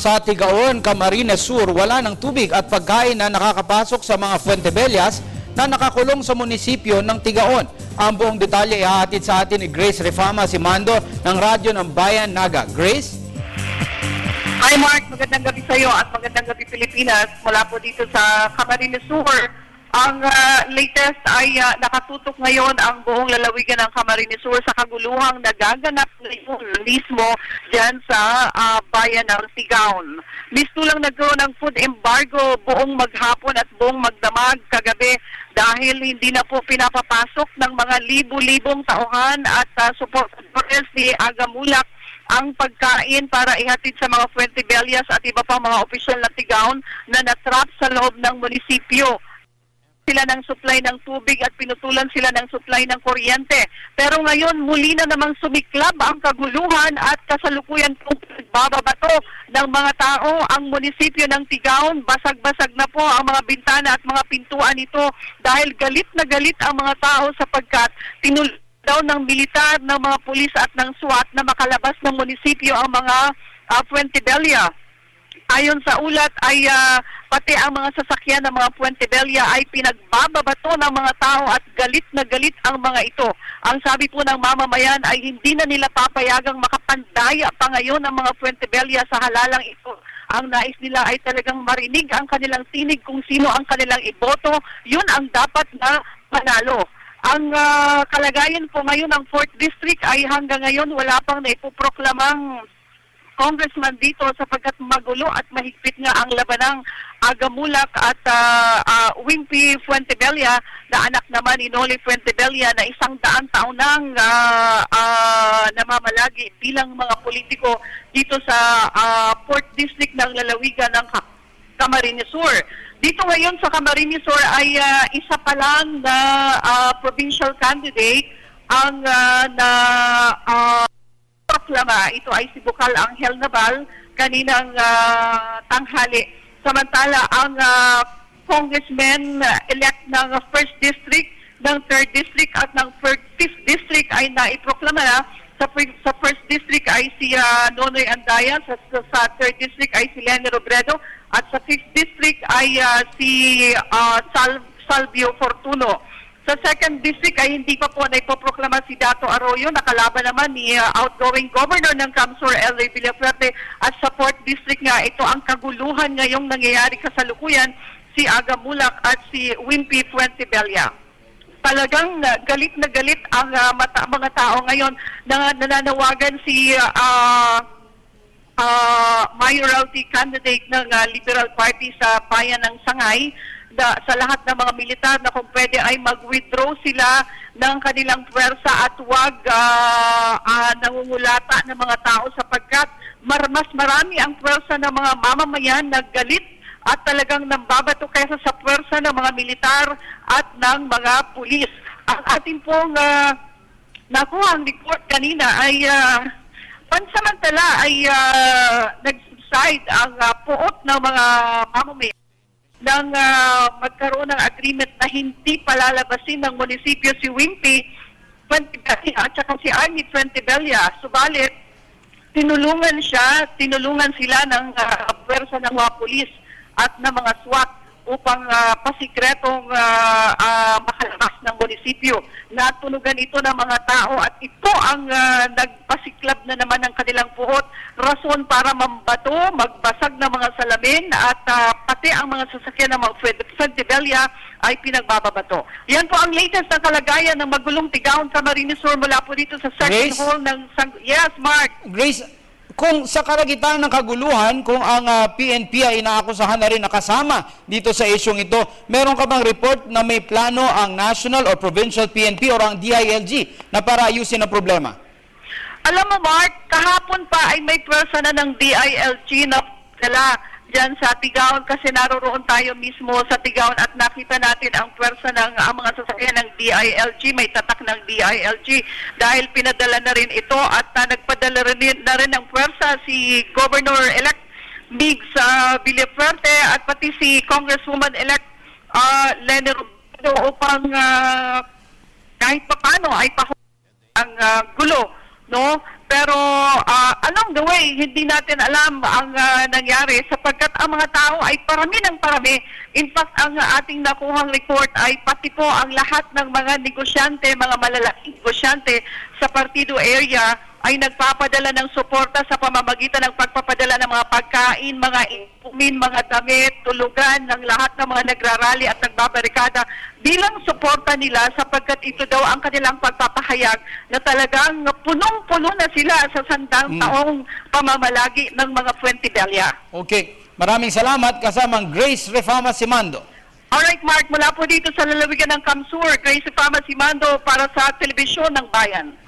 Sa Tigaon, Camarines Sur, wala ng tubig at pagkain na nakakapasok sa mga Fuentebellas na nakakulong sa munisipyo ng Tigaon. Ang buong detalye ihahatid sa atin ni Grace Refama Simando ng Radyo ng Bayan Naga. Grace? Hi Mark, magandang gabi sa iyo at magandang gabi Pilipinas. Mula po dito sa Camarines Sur. Ang latest ay nakatutok ngayon ang buong lalawigan ng Camarines Sur sa kaguluhang nagaganap ngayon mismo dyan sa bayan ng Tigaon. Mistulang nagkaroon ng food embargo buong maghapon at buong magdamag kagabi dahil hindi na po pinapapasok ng mga libu-libong tauhan at supporters ni Aga Mulak ang pagkain para ihatid sa mga Fuentebellas at iba pang mga opisyal na Tigaon na natrap sa loob ng munisipyo. Sila ng supply ng tubig at pinutulan sila ng supply ng kuryente. Pero ngayon, muli na namang sumiklab ang kaguluhan at kasalukuyan pong bababato ng mga tao ang munisipyo ng Tigaon. Basag-basag na po ang mga bintana at mga pintuan nito dahil galit na galit ang mga tao sapagkat tinulong daw ng militar, ng mga pulis at ng SWAT na makalabas ng munisipyo ang mga Fuentebella. Ayon sa ulat ay pati ang mga sasakyan ng mga Fuentebella ay pinagbababato ng mga tao at galit na galit ang mga ito. Ang sabi po ng mamamayan ay hindi na nila papayagang makapandaya pa ngayon ang mga Fuentebella sa halalang ito. Ang nais nila ay talagang marinig ang kanilang tinig kung sino ang kanilang iboto. Yun ang dapat na manalo. Ang kalagayan po ngayon ng 4th District ay hanggang ngayon wala pang naipoproklamang congressman dito sapagkat magulo at mahigpit nga ang labanang Aga Mulak at Wimpy Fuentebella na anak naman ni Noli Fuentebella na 100 taon nang namamalagi bilang mga politiko dito sa 4th District ng lalawigan ng Camarines Sur. Dito ngayon sa Camarines Sur ay isa pa lang na provincial candidate ang proklama. Ito ay si Bukal Angel Naval kaninang tanghali. Samantala ang congressman-elect ng 1st District, ng 3rd District at ng 5th District ay naiproklama na. Sa 1st District ay si Nonoy Andaya, sa 3rd District ay si Lenny Robredo at sa 5th District ay si Salvio Fortuno. Sa 2nd District ay hindi pa po naipoproklama si Dato Arroyo, nakalaban naman ni outgoing governor ng Camsur, L.A. Villafuerte. At sa 4th District nga, ito ang kaguluhan ngayong nangyayari kasalukuyan, si Aga Mulak at si Wimpy Fuentebella. Talagang galit na galit ang mga tao ngayon na nananawagan si mayoralty candidate ng Liberal Party sa bayan ng Sangay sa lahat ng mga militar na kung pwede ay mag-withdraw sila ng kanilang puwersa at huwag nangungulata ng mga tao sapagkat mas marami ang puwersa ng mga mamamayan na galit at talagang nambabato kaysa sa puwersa ng mga militar at ng mga pulis. Ang ating pong nakuha ang report kanina ay pansamantala ay nag-subside ang puot ng mga mamamayan nang magkaroon ng agreement na hindi palalabasin ng munisipyo si Wimpy Fuentebella at saka si Arnie Fuentebella. Subalit, tinulungan sila ng puwersa ng mga pulis at ng mga SWAT upang pasikretong makalabas ng munisipyo. Natunugan ito ng mga tao at ito ang nagpasiklab na naman ng kanilang puot. Rason para mambato, magbasag ng mga salamin at pati ang mga sasakyan ng mga Fuentebella ay pinagbababato. Yan po ang latest na kalagayan ng magulong Tigaon Camarines Sur mula po dito sa second hall ng Yes, Mark. Grace, kung sa karagitan ng kaguluhan, kung ang PNP ay inaakusahan na rin nakasama dito sa isyong ito, meron ka bang report na may plano ang national or provincial PNP or ang DILG na para ayusin ang problema? Alam mo Mark, kahapon pa ay may pwersa na ng DILG na sila dyan sa Tigaon kasi naroroon tayo mismo sa Tigaon at nakita natin ang pwersa ng mga sasakyan ng DILG, may tatak ng DILG dahil pinadala na rin ito at nagpadala na rin ng pwersa si Governor-elect Migs Villafuerte at pati si Congresswoman-elect Lenny Robredo upang kahit papano ay ang gulo, no? Pero along the way, hindi natin alam ang nangyari sapagkat ang mga tao ay parami ng parami. In fact, ang ating nakuhang report ay pati po ang lahat ng mga negosyante, mga malalaking negosyante sa partido area ay nagpapadala ng suporta sa pamamagitan ng pagpapadala ng mga pagkain, mga inumin, mga damit, tulugan ng lahat ng mga nagrarally at nagbabarikada bilang suporta nila sapagkat ito daw ang kanilang pagpapahayag na talagang punong-puno na sila sa sandang taong pamamalagi ng mga Fuentebella. Okay. Maraming salamat kasamang Grace Refama Simando. Alright, Mark, mula po dito sa lalawigan ng Kamsur, Grace Fama Simando para sa Telebisyon ng Bayan.